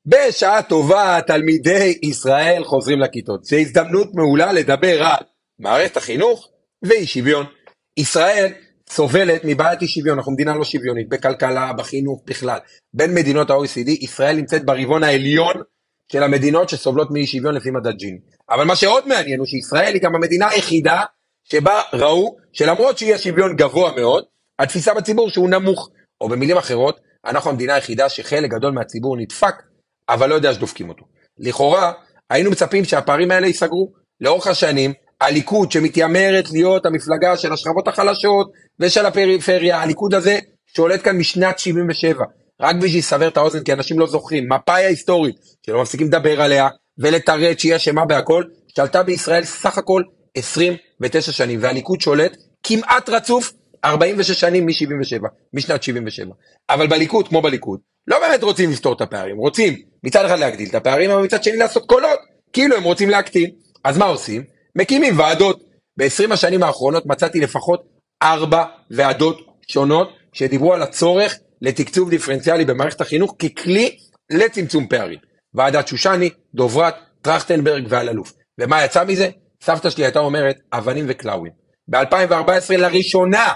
בשעה טובה תלמידי ישראל חוזרים לכיתות. זו הזדמנות מעולה לדבר על מערכת החינוך ואי שוויון. ישראל סובלת מבעיית אי שוויון, אנחנו מדינה לא שוויונית, בכלכלה, בחינוך בכלל. בין מדינות ה-OECD, ישראל נמצאת ברבעון העליון של המדינות שסובלות מאי שוויון לפי מדד ג'יני. אבל מה שעוד מעניין הוא שישראל היא גם המדינה היחידה שבה ראו שלמרות שהיא השוויון גבוה מאוד, התפיסה בציבור שהוא נמוך, או במילים אחרות, אנחנו המדינה היחידה שחלק גדול מהציבור נדפק, אבל לא יודע שדופקים אותו. לכאורה, היינו מצפים שהפערים האלה ייסגרו. לאורך השנים, הליכוד שמתיימרת להיות המפלגה של השכבות החלשות ושל הפריפריה, הליכוד הזה שולט כאן משנת 77. רק בשביל לסבר את האוזן, כי אנשים לא זוכרים, מפאי ההיסטורית, שלא מפסיקים לדבר עליה, ולתרד שהיא אשמה בהכל, שלטה בישראל סך הכל 29 שנים, והליכוד שולט כמעט רצוף 46 שנים מ-77, משנת 77. אבל בליכוד, כמו בליכוד, לא באמת רוצים לפתור את הפערים, רוצים מצד אחד להגדיל את הפערים, אבל מצד שני לעשות קולות, כאילו הם רוצים להקטין. אז מה עושים? מקימים ועדות. ב-20 השנים האחרונות מצאתי לפחות 4 ועדות שונות, שדיברו על הצורך לתקצוב דיפרנציאלי במערכת החינוך, ככלי לצמצום פערים. ועדת שושני, דוברת, טרכטנברג ואלאלוף. ומה יצא מזה? סבתא שלי הייתה אומרת, אבנים וקלאווים. ב-2014 לראשונה,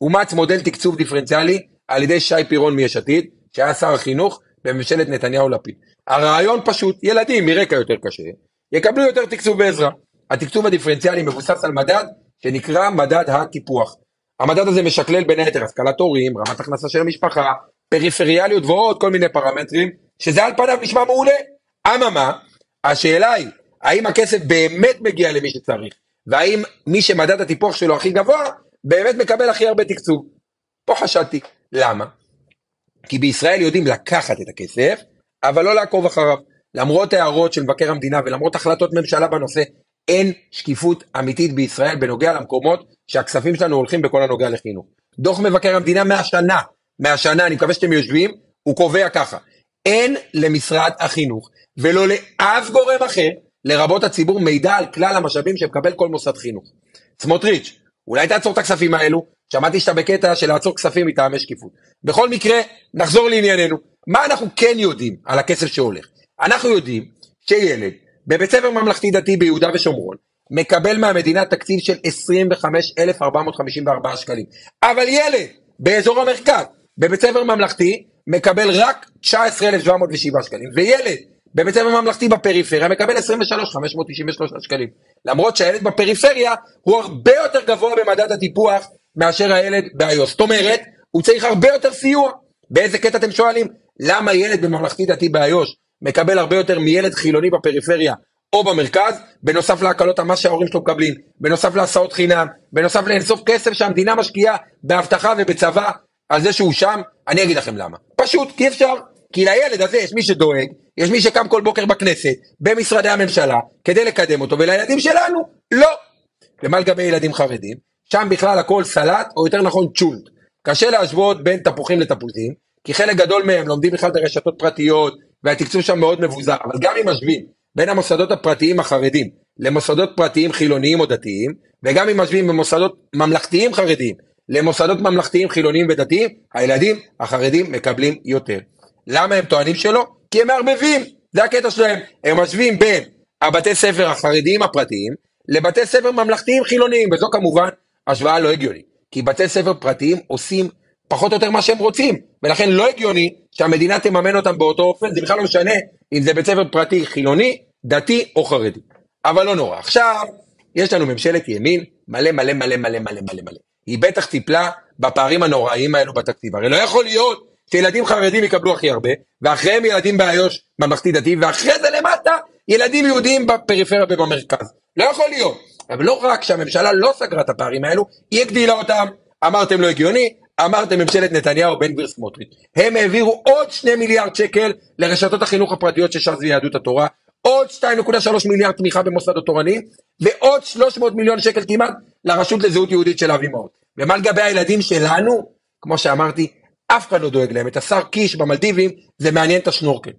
אומץ מודל תקצוב דיפרנציאלי, על ידי שי פירון מיש עתיד, שהיה שר החינוך בממשלת נתניהו לפיד. הרעיון פשוט, ילדים מרקע יותר קשה, יקבלו יותר תקצוב בעזרה. התקצוב הדיפרנציאלי מבוסס על מדד, שנקרא מדד הטיפוח. המדד הזה משקלל בין היתר השכלת הורים, רמת הכנסה של המשפחה, פריפריאליות ועוד כל מיני פרמטרים, שזה על פניו נשמע מעולה. אממה, השאלה היא, האם הכסף באמת מגיע למי שצריך? והאם מי שמדד הטיפוח שלו הכי גבוה, באמת מקבל הכי הרבה תקצוב? פה חשדתי. למה? כי בישראל יודעים לקחת את הכסף, אבל לא לעקוב אחריו. למרות הערות של מבקר המדינה ולמרות החלטות ממשלה בנושא, אין שקיפות אמיתית בישראל בנוגע למקומות שהכספים שלנו הולכים בכל הנוגע לחינוך. דוח מבקר המדינה מהשנה, אני מקווה שאתם יושבים, הוא קובע ככה, אין למשרד החינוך ולא לאף גורם אחר, לרבות הציבור, מידע על כלל המשאבים שמקבל כל מוסד חינוך. סמוטריץ', אולי תעצור את הכספים האלו, שמעתי שאתה בקטע של לעצור כספים מטעמי שקיפות. בכל מקרה, נחזור לענייננו. מה אנחנו כן יודעים על הכסף שהולך? אנחנו יודעים שילד בבית ספר ממלכתי דתי ביהודה ושומרון, מקבל מהמדינה תקציב של 25,454 שקלים. אבל ילד באזור המרכז, בבית ספר ממלכתי, מקבל רק 19,707 שקלים. וילד בבית ספר ממלכתי בפריפריה מקבל 23,593 שקלים. למרות שהילד בפריפריה הוא הרבה יותר גבוה במדד הטיפוח מאשר הילד באיו"ש. זאת אומרת, הוא צריך הרבה יותר סיוע. באיזה קטע אתם שואלים? למה ילד בממלכתי דתי באיו"ש מקבל הרבה יותר מילד חילוני בפריפריה או במרכז, בנוסף להקלות המס שההורים שלו מקבלים, בנוסף להסעות חינם, בנוסף לאינסוף כסף שהמדינה משקיעה באבטחה ובצבא על זה שהוא שם? אני אגיד לכם למה. פשוט, כי אפשר. כי לילד הזה יש מי שדואג, יש מי שקם כל בוקר בכנסת, במשרדי הממשלה, כדי לקדם אותו, ולילדים שלנו, לא. ומה לגבי ילדים חרדים? שם בכלל הכל סלט, או יותר נכון צ'ולט. קשה להשוות בין תפוחים לתפוזים, כי חלק גדול מהם לומדים בכלל ברשתות פרטיות, והתקצוב שם מאוד מבוזר. אבל גם אם משווים בין המוסדות הפרטיים החרדים, למוסדות פרטיים חילוניים או דתיים, וגם אם משווים במוסדות ממלכתיים חרדיים, למוסדות ממלכתיים חילוניים ודתיים, הילדים החרדים מקבלים יותר. למה הם טוענים שלא? כי הם מערבבים, זה הקטע שלהם. הם משווים בין הבתי ספר החרדיים הפרטיים, לבתי ספר ממלכתיים חילוניים, וזו כמובן השוואה לא הגיונית. כי בתי ספר פרטיים עושים פחות או יותר מה שהם רוצים, ולכן לא הגיוני שהמדינה תממן אותם באותו אופן, זה בכלל לא משנה אם זה בית ספר פרטי חילוני, דתי או חרדי. אבל לא נורא. עכשיו, יש לנו ממשלת ימין מלא מלא מלא מלא מלא מלא מלא. היא בטח טיפלה בפערים הנוראיים האלו בתקציב. הרי לא יכול להיות שילדים חרדים יקבלו הכי הרבה, ואחריהם ילדים באיו"ש ממלכתי דתי, ואחרי זה למטה ילדים יהודים בפריפריה ובמרכז. לא יכול להיות. אבל לא רק שהממשלה לא סגרה את הפערים האלו, היא הגדילה אותם. אמרתם לא הגיוני, אמרתם ממשלת נתניהו בן גביר סמוטריץ'. הם העבירו עוד 2 מיליארד שקל לרשתות החינוך הפרטיות של ש"ס ויהדות התורה, עוד 2.3 מיליארד תמיכה במוסדות תורניים, ועוד 300 מיליון שקל כמעט לרשות לזהות יהודית של אבי מעוז. ומה לגבי הילדים שלנו? כמו שאמרתי, אף אחד לא דואג להם. את השר קיש במלדיבים, זה מעניין את השנורקל.